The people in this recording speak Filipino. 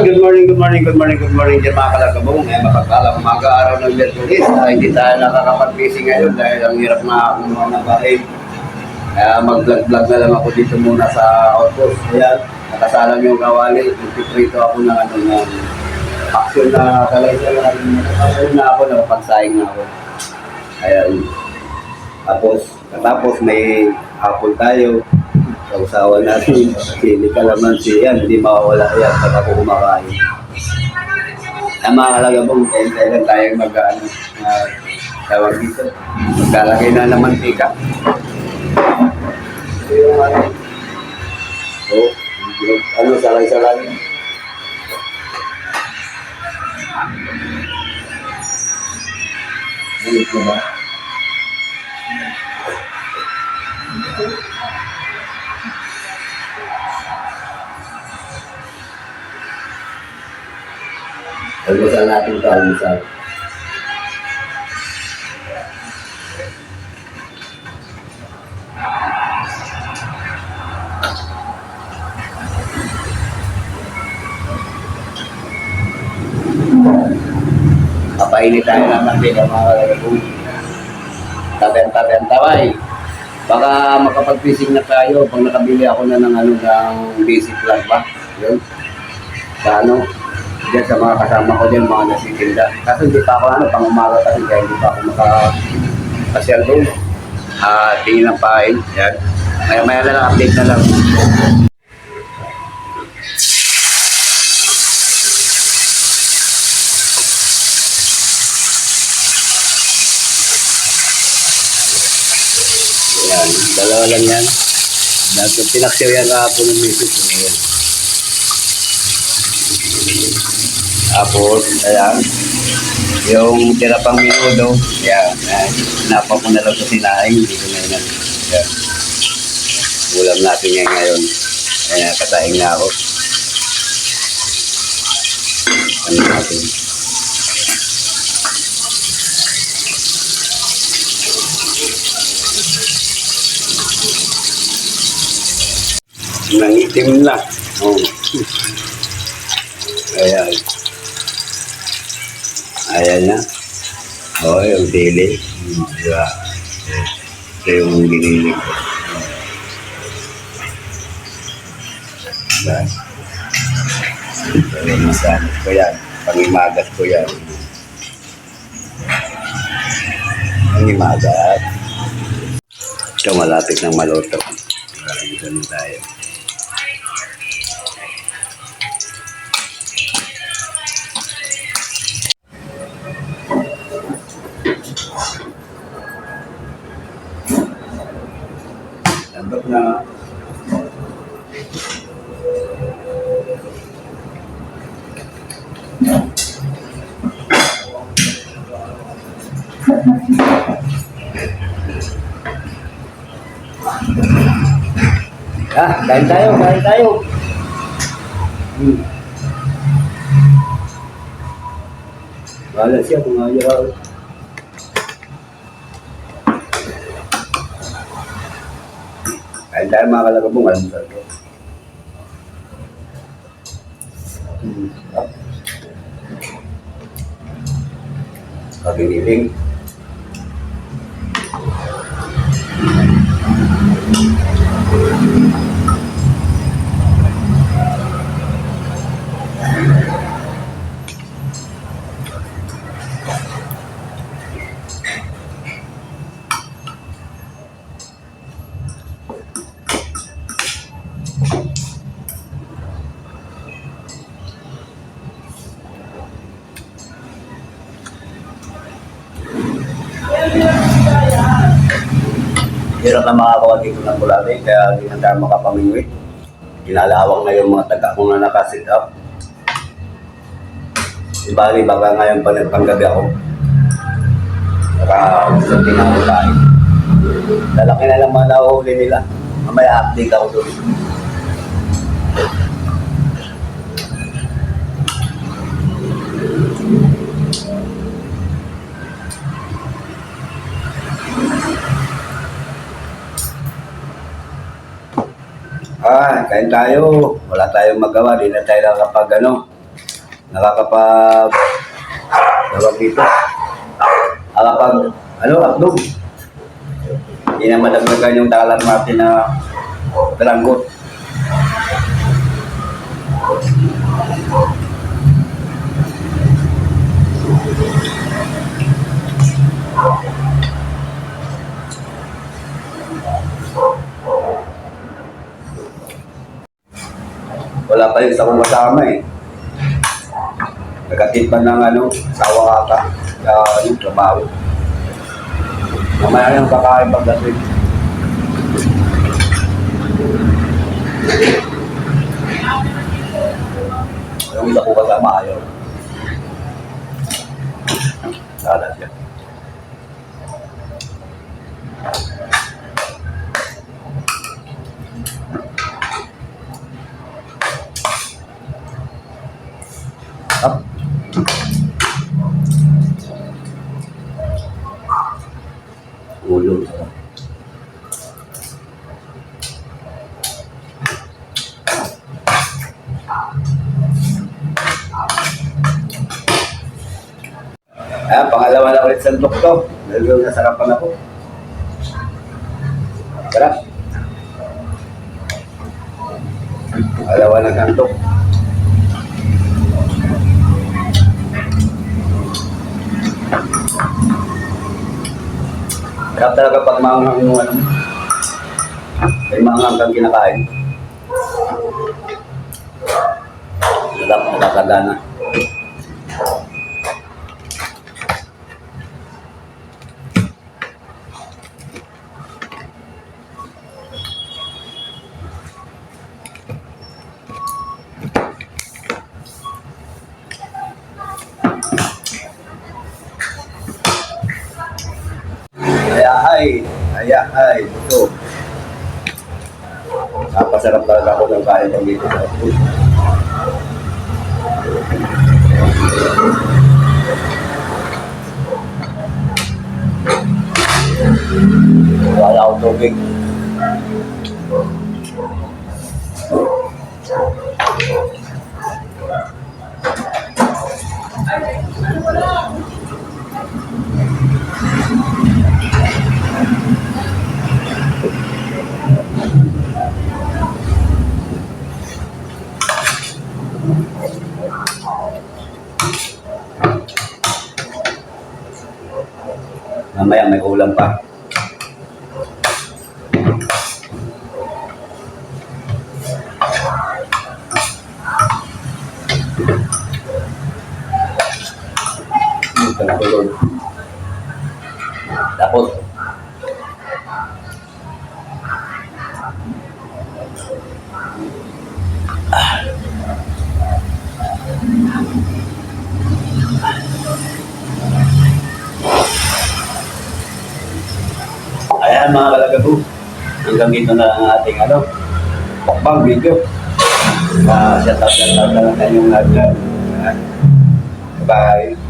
good morning, good morning, good morning, good morning dyan mga kalagabong. Mapagpalang umaga araw ng Merkulis. Hindi tayo nakakapag-busy ngayon dahil ang hirap na kumuha ng bahay. Kaya mag-vlog-vlog na lang ako dito muna sa outpost. Ayan, nakasalang yung kawali. Nagpiprito ako ng action na kalay-kalay. Nakapagod na ako, nakapagsaing na ako. Ayan. Tapos may hapon tayo. Kausawa natin, hindi kalamansi yan, hindi mawawala yan pag ako kumakain. Ang mga kalagabong, kailan tayo tawag dito, maglalagay na ng mantika. Salay-salay. Ito ba? Almusal natin ito, almusal. Kapainit tayo ng mantika mga kalagabong. Tabenta-tabay. Baka makapag-fishing na tayo pag nakabili ako na ng basic lang ba? Yun. Sa diyan sa mga kasama ko diyan, mga nasitinda. Kasi hindi pa ako pang-umaga kasi kaya hindi pa ako makapasyal doon. Tingin ng pain. Yan. Maya-maya na lang, update na lang. Yan. Dalawa lang yan. Pinaksiw yan kahapon ng misis. Yan. Tapos, ayan, yung tira pang minudo, ayan, sinapa ko na lang sa sinaing, hindi ko na yun, ayan, ulam natin yan ngayon, ayan, kataing na ako, ano natin, nangitim na, oh. Ayan. Ayan na. O, yung sili. Diba? Ito yung ginilig ko. Ayan. Ito yung masanit ko yan. Pangimagas ko yan. Pangimagas. Ito malapit ng maluto. Dito na tayo. Tandok na. Kain tayo, kain tayo. Wala siya kung ayaw. Kain tayo mga kalagabong, almusal ko. Paginiling. Hirap na makakawa dito ng Bulate, kaya hindi na tayo makapamingwit. Ginalawang na yung mga taga kung na nakasit up. Ibali, baka ngayon pa nagpanggabi ako. Nakasunti na ako tayo. Lalaki na lang mga nahuhuli nila. Mamaya update ako doon. Kain tayo. Wala tayong magawa. Di na tayo kapag nakakapag tawag dito. Nakakapag hotdog. Hindi na madagdagan yung talat natin na dalanggot. Wala pa yung isa kong kasama eh. Nagkatid pa ng sawa ka yung trabaho. Mamaya yung kakain pagdating. Yung isa ko kasama ayaw. Sana siya. Up. Ulo. Ayan, pangalawa na ulit sandok to. Dahil nasarapan ako. Sarap. Pangalawa na sandok. Sarap talaga pag maanghang yung may maanghang kang kinakain. Sarap, nakakagana. Ito. Napasarap talaga ako ng kain pag dito sa food. Wala akong tubig. Mamaya may ulam pa. Tapos ayan mga kalagabu, hanggang dito na ang ating mukbang video. Shout out na lang kayong lahat. Bye.